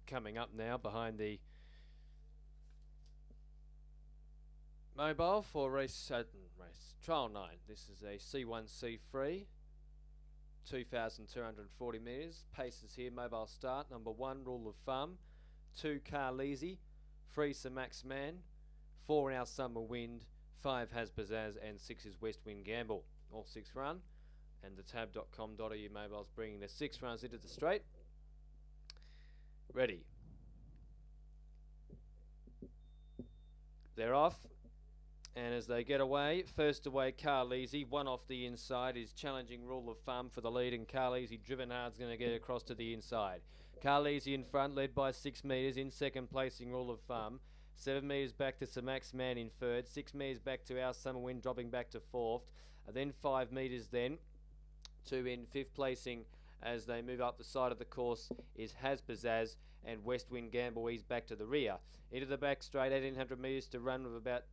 coming up now behind the mobile for race trial 9. This is a C1C free, 2,240 metres. Paces here, mobile start. Number 1, Rule of Thumb. 2, Carleasy. 3, Sir Max Man. 4, Our Summer Wind. 5, Has Pizzazz. And 6 is West Wind Gamble. All 6 run. And the tab.com.au mobile's bringing the 6 runs into the straight. Ready. They're off. And as they get away, first away Carleasy, 1 off the inside, is challenging Rule of Thumb for the lead, and Carleasy driven hard's going to get across to the inside. Carleasy in front, led by 6 metres, in second placing Rule of Thumb. 7 metres back to Sir Max Man in third, 6 metres back to Our Summer Wind, dropping back to fourth, then 5 metres then to in fifth placing as they move up the side of the course is Has Pizzazz, and West Wind Gamble, he's back to the rear. Into the back straight, 1,800 metres to run with about,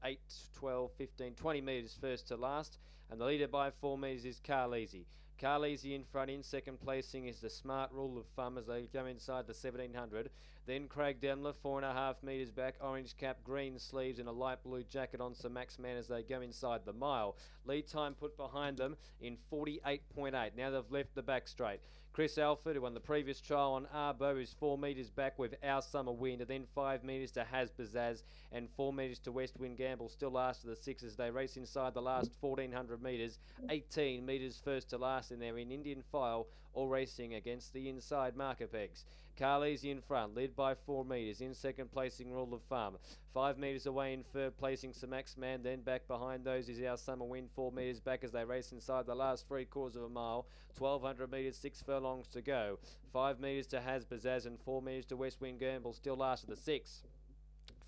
8, 12, 15, 20 metres first to last. And the leader by 4 metres is Carleasy. Carleasy in front, in second placing is the Smart Rule of Thumb as they go inside the 1,700. Then Craig Demler, 4.5 metres back, orange cap, green sleeves and a light blue jacket on Sir Max Man as they go inside the mile. Lead time put behind them in 48.8. Now they've left the back straight. Chris Alford, who won the previous trial on Arbo, is 4 metres back with Our Summer Wind, and then 5 metres to Has Pizzazz and 4 metres to West Wind Gamble. Still last of the 6 as they race inside the last 1,400 metres. 18 metres first to last, and they're in Indian file, all racing against the inside marker pegs. Carleasy in front, led by 4 metres. In second placing Rule of Thumb. 5 metres away in third placing Sir Max Man. Then back behind those is Our Summer Wind, 4 metres back as they race inside the last 3/4 of a mile. 1,200 metres, 6 furlongs to go. 5 metres to Has Pizzazz and 4 metres to West Wind Gamble. Still last of the 6.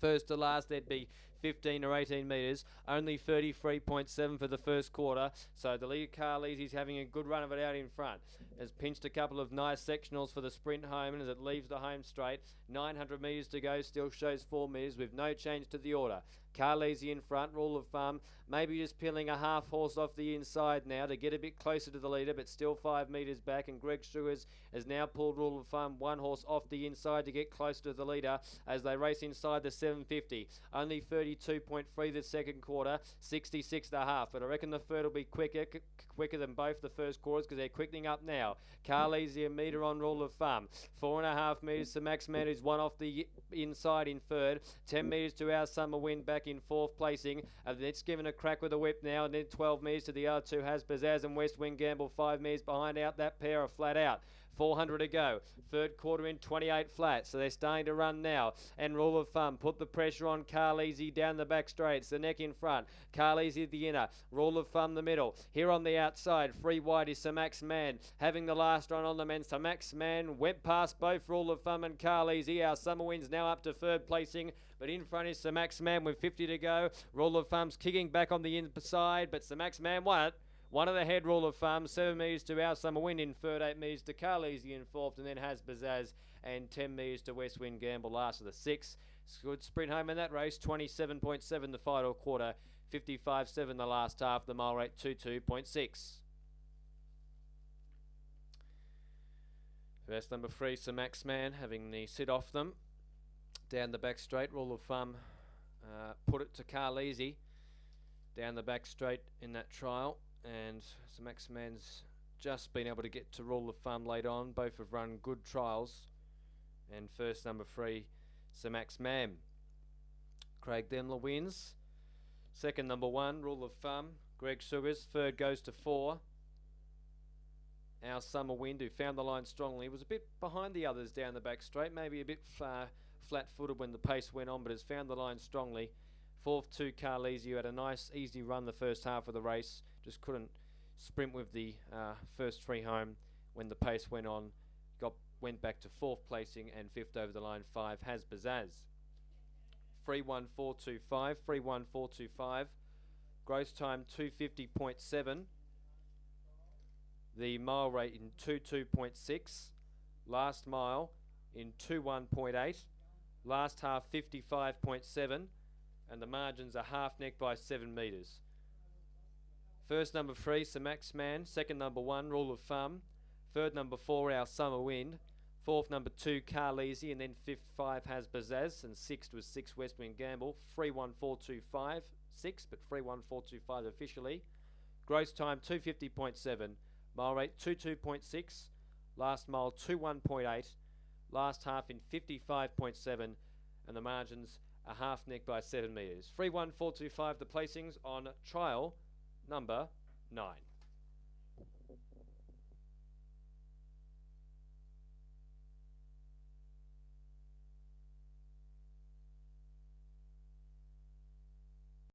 First to last, there'd be 15 or 18 metres, only 33.7 for the first quarter, so the leader Carleasy's having a good run of it out in front. Has pinched a couple of nice sectionals for the sprint home, and as it leaves the home straight, 900 metres to go, still shows 4 metres with no change to the order. Carleasy in front, Rule of Thumb, maybe just peeling a half horse off the inside now to get a bit closer to the leader, but still 5 metres back, and Greg Sugars has now pulled Rule of Thumb 1 horse off the inside to get closer to the leader as they race inside the 750. Only 32.3 the second quarter, 66.5, but I reckon the third will be quicker than both the first quarters because they're quickening up now. Carleasy a metre on Rule of Thumb, 4.5 metres to Max Man, who's 1 off the inside in third, 10 metres to Our Summer Wind back in fourth placing, and it's given a crack with a whip now, and then 12 metres to the other 2 Has Pizzazz and West Wind Gamble, 5 metres behind out. That pair are flat out. 400 to go. Third quarter in 28 flat, so they're starting to run now. And Rule of Thumb put the pressure on Carleasy down the back straights. The neck in front. Carleasy at the inner. Rule of Thumb the middle. Here on the outside, free wide is Sir Max Man, having the last run on the men. Sir Max Man went past both Rule of Thumb and Carleasy. Our Summer Wind's now up to third placing, but in front is Sir Max Man with 50 to go. Rule of Thumb's kicking back on the inside, but Sir Max Man won it. 1 of the head, Rule of Thumb, 7 metres to Our Summer Wind in third, 8 metres to Carleasy in fourth, and then Has Pizzazz and 10 metres to West Wind Gamble last of the 6. Good sprint home in that race, 27.7 the final quarter, 55.7 the last half, the mile rate 22.6. First number 3, Sir Max Man, having the sit off them. Down the back straight, Rule of Thumb put it to Carleasy. Down the back straight in that trial. And Sir Max Man's just been able to get to Rule of Thumb late on. Both have run good trials. And first number 3, Sir Max Man. Craig Demler wins. Second number 1, Rule of Thumb, Greg Sugars. Third goes to 4. Our Summer Wind, who found the line strongly, was a bit behind the others down the back straight. Maybe a bit flat-footed when the pace went on, but has found the line strongly. Fourth to Carleasy, who had a nice, easy run the first half of the race. Just couldn't sprint with the first 3 home when the pace went on. Went back to fourth placing, and fifth over the line, 5 Has Pizzazz. 31425, 31425. Gross time 250.7. The mile rate in 22.6. Last mile in 21.8. Last half 55.7. And the margins are half neck by 7 metres. First number 3, Sir Max Man. Second number 1, Rule of Thumb. Third number 4, Our Summer Wind. Fourth, number 2, Carleasy, and then fifth, 5, Has Bazaz, and sixth was 6, West Wind Gamble. 31425, 6, but 31425 officially. Gross time 250.7, mile rate 22.6, last mile 21.8, last half in 55.7, and the margins a half neck by 7 metres. 31425 the placings on trial number 9.